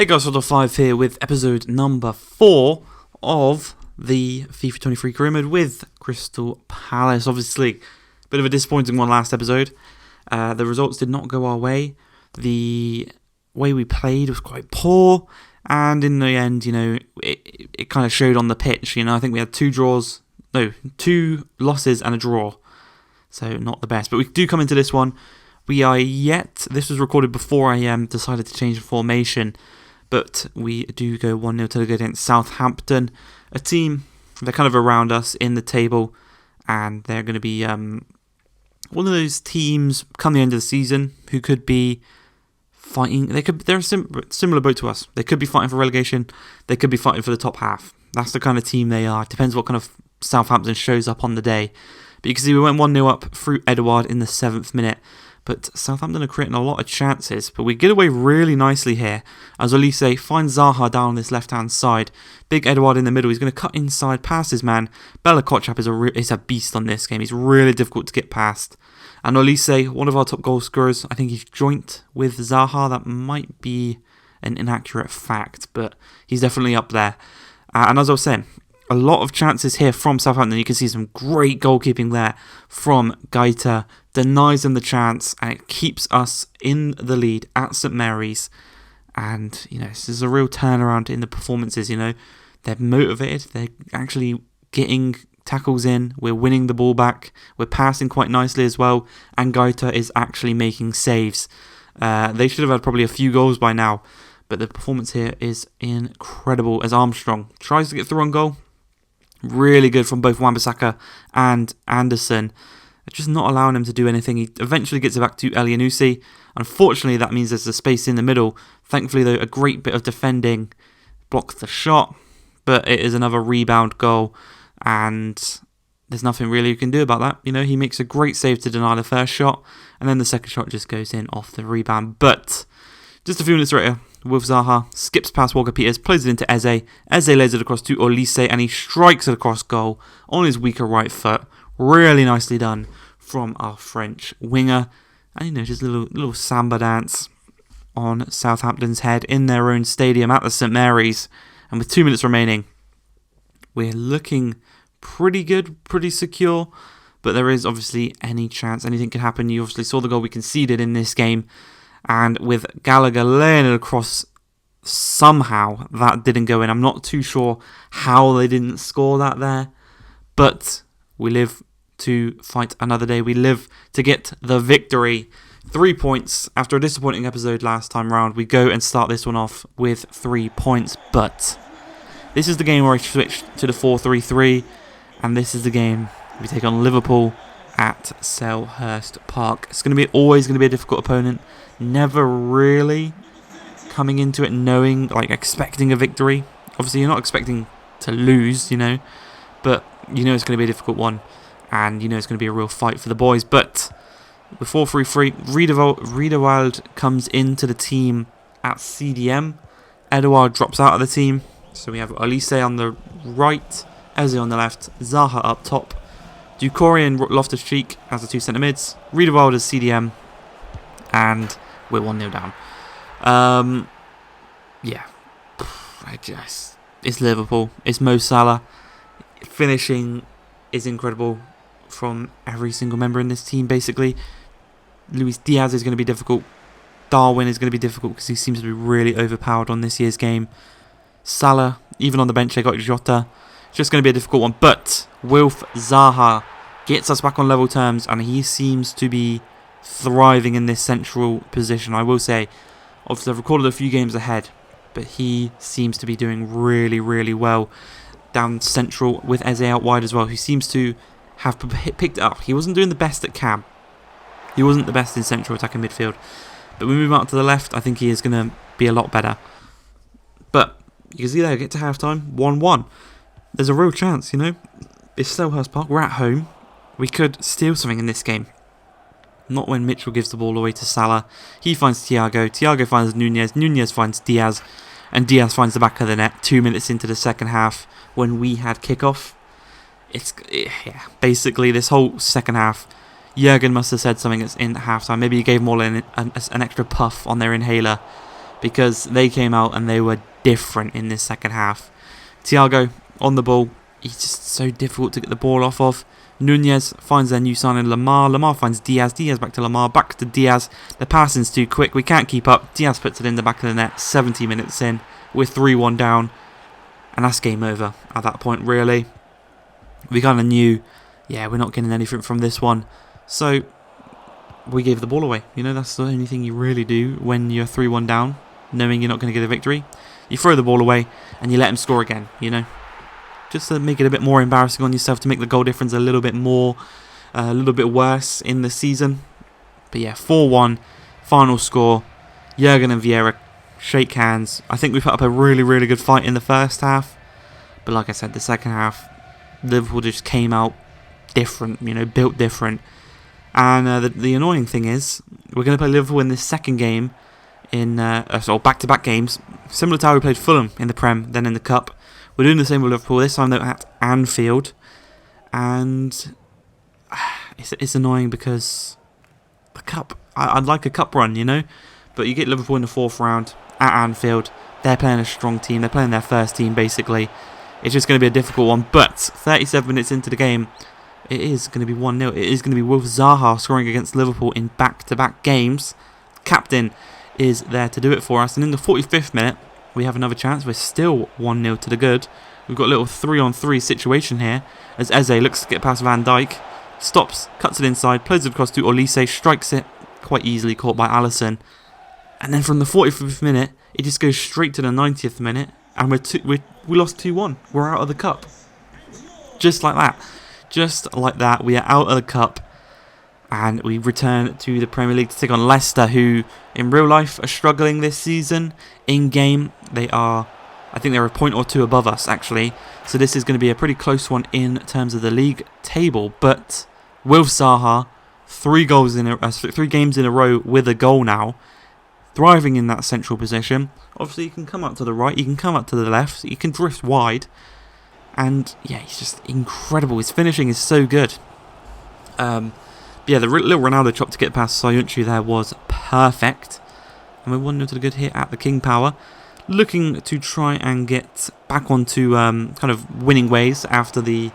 Hey guys, Southampton 5 here with episode number 4 of the FIFA 23 career mode with Crystal Palace. Obviously, a bit of a disappointing one last episode. The results did not go our way. The way we played was quite poor, and in the end, it kind of showed on the pitch. I think we had two losses and a draw, so not the best. But we do come into this one. This was recorded before I decided to change the formation, but we do go 1-0 to the good against Southampton, a team, they're kind of around us in the table, and they're going to be one of those teams come the end of the season who could be fighting. They're a similar boat to us. They could be fighting for relegation, they could be fighting for the top half. That's the kind of team they are. It depends what kind of Southampton shows up on the day. But you can see we went 1-0 up through Edouard in the 7th minute. But Southampton are creating a lot of chances. But we get away really nicely here as Olise finds Zaha down this left-hand side. Big Edouard in the middle. He's going to cut inside past his man. Bella Kotchap is a beast on this game. He's really difficult to get past. And Olise, one of our top goal scorers, I think he's joint with Zaha. That might be an inaccurate fact, but he's definitely up there. And as I was saying, a lot of chances here from Southampton. You can see some great goalkeeping there from Gaeta. Denies them the chance, and it keeps us in the lead at St Mary's. And, this is a real turnaround in the performances, They're motivated. They're actually getting tackles in. We're winning the ball back. We're passing quite nicely as well. And Gaeta is actually making saves. They should have had probably a few goals by now. But the performance here is incredible as Armstrong tries to get through on goal. Really good from both Wan-Bissaka and Anderson. Just not allowing him to do anything. He eventually gets it back to Elyounoussi. Unfortunately, that means there's a space in the middle. Thankfully, though, a great bit of defending blocks the shot. But it is another rebound goal. And there's nothing really you can do about that. He makes a great save to deny the first shot. And then the second shot just goes in off the rebound. But just a few minutes later, with Zaha, skips past Walker-Peters, plays it into Eze. Eze lays it across to Olise, and he strikes it across goal on his weaker right foot. Really nicely done from our French winger. And, just a little samba dance on Southampton's head in their own stadium at the St Mary's. And with 2 minutes remaining, we're looking pretty good, pretty secure. But there is obviously any chance anything could happen. You obviously saw the goal we conceded in this game. And with Gallagher laying it across, somehow that didn't go in. I'm not too sure how they didn't score that there. But we live to fight another day. We live to get the victory. 3 points after a disappointing episode last time round. We go and start this one off with 3 points. But this is the game where I switched to the 4-3-3. And this is the game we take on Liverpool at Selhurst Park. It's always going to be a difficult opponent. Never really coming into it expecting a victory. Obviously, you're not expecting to lose, but it's going to be a difficult one, and it's going to be a real fight for the boys. But before 3-3, Riedewald comes into the team at CDM. Edouard drops out of the team, so we have Olise on the right, Eze on the left, Zaha up top, Doucouré and Loftus-Cheek as the two centre mids, Riedewald as CDM, and we're 1-0 down. It's Liverpool. It's Mo Salah. Finishing is incredible from every single member in this team, basically. Luis Diaz is going to be difficult. Darwin is going to be difficult because he seems to be really overpowered on this year's game. Salah, even on the bench, they got Jota. It's just going to be a difficult one. But Wilf Zaha gets us back on level terms, and he seems to be thriving in this central position. I will say, obviously I've recorded a few games ahead, but he seems to be doing really, really well down central with Eze out wide as well, who seems to have picked it up. He wasn't doing the best at Cam. He wasn't the best in central attacking midfield. But we move out to the left, I think he is going to be a lot better. But you can see there, get to half-time, 1-1. There's a real chance, It's Selhurst Park, we're at home. We could steal something in this game. Not when Mitchell gives the ball away to Salah. He finds Thiago. Thiago finds Nunez. Nunez finds Diaz. And Diaz finds the back of the net 2 minutes into the second half when we had kickoff. Basically this whole second half, Jurgen must have said something in halftime. Maybe he gave them all an extra puff on their inhaler. because they came out and they were different in this second half. Thiago on the ball, he's just so difficult to get the ball off of. Nunez finds their new signing Lamar. Lamar finds Diaz. Diaz back to Lamar. Back to Diaz. The passing's too quick. We can't keep up. Diaz puts it in the back of the net. 70 minutes in. We're 3-1 down. And that's game over at that point, really. We kind of knew, yeah, we're not getting anything from this one. So we gave the ball away. You know, that's the only thing you really do when you're 3-1 down, knowing you're not going to get a victory. You throw the ball away and you let him score again, you know. Just to make it a bit more embarrassing on yourself, to make the goal difference a little bit more, a little bit worse in the season. But yeah, 4-1, final score. Jurgen and Vieira shake hands. I think we put up a really, really good fight in the first half. But like I said, the second half, Liverpool just came out different, you know, built different. And the annoying thing is, we're going to play Liverpool in this second game, in back-to-back games, similar to how we played Fulham in the Prem, then in the Cup. We're doing the same with Liverpool, this time though at Anfield. And it's annoying because the Cup, I'd like a Cup run, you know. But you get Liverpool in the 4th round at Anfield. They're playing a strong team. They're playing their first team, basically. It's just going to be a difficult one. But 37 minutes into the game, it is going to be 1-0. It is going to be Wilf Zaha scoring against Liverpool in back-to-back games. Captain is there to do it for us. And in the 45th minute, we have another chance. We're still 1-0 to the good. We've got a little 3-on-3 situation here as Eze looks to get past Van Dijk. Stops, cuts it inside, plays it across to Olise, strikes it. Quite easily caught by Alisson. And then from the 45th minute, it just goes straight to the 90th minute. And we lost 2-1. We're out of the Cup. Just like that. Just like that. We are out of the Cup. And we return to the Premier League to take on Leicester, who in real life are struggling this season. In game, I think they're a point or two above us, actually. So this is going to be a pretty close one in terms of the league table. But Wilf Zaha, 3 games in a row with a goal now. Thriving in that central position. Obviously, you can come up to the right, you can come up to the left, you can drift wide. And yeah, he's just incredible. His finishing is so good. Yeah, the little Ronaldo chop to get past Sayuncu there was perfect. And we're 1-0 to the good here at the King Power. Looking to try and get back onto kind of winning ways after the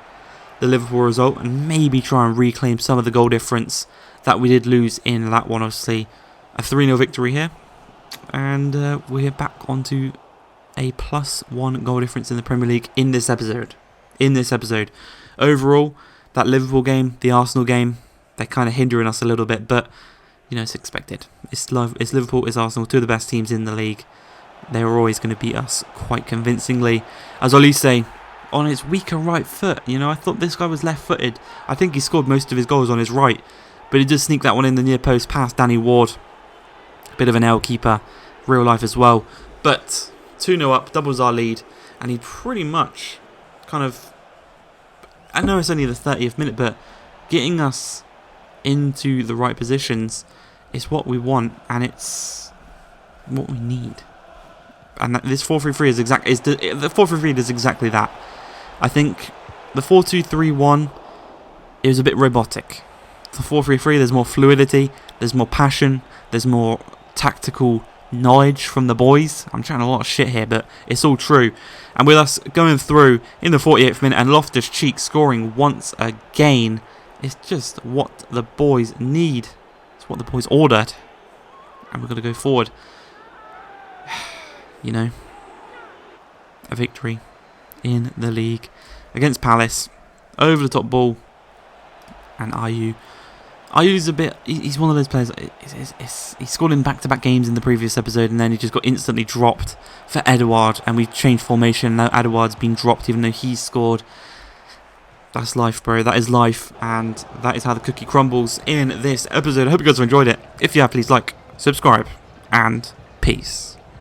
Liverpool result. And maybe try and reclaim some of the goal difference that we did lose in that one. Obviously, a 3-0 victory here. And we're back onto a +1 goal difference in the Premier League in this episode. Overall, that Liverpool game, the Arsenal game, they're kind of hindering us a little bit, but you know, it's expected. It's Liverpool, it's Arsenal, 2 of the best teams in the league. They're always going to beat us quite convincingly. As Olise, on his weaker right foot, you know, I thought this guy was left-footed. I think he scored most of his goals on his right, but he did sneak that one in the near post past Danny Ward. Bit of an L keeper, real life as well. But 2-0 up, doubles our lead, and he pretty much kind of, I know it's only the 30th minute, but getting us into the right positions is what we want, and it's what we need. And this 4-3-3 is the 4-3-3 does exactly that. I think the 4-2-3-1 is a bit robotic. The 4-3-3, there's more fluidity, there's more passion, there's more tactical knowledge from the boys. I'm chatting a lot of shit here, but it's all true. And with us going through in the 48th minute and Loftus-Cheek scoring once again, it's just what the boys need. It's what the boys ordered. And we're going to go forward. You know, a victory in the league against Palace. Over the top ball. And Ayu's a bit, he's one of those players, he scored in back-to-back games in the previous episode, and then he just got instantly dropped for Edouard, and we changed formation. Now Edouard's been dropped even though he's scored. That's life, bro. That is life, and that is how the cookie crumbles in this episode. I hope you guys have enjoyed it. If you have, please like, subscribe, and peace.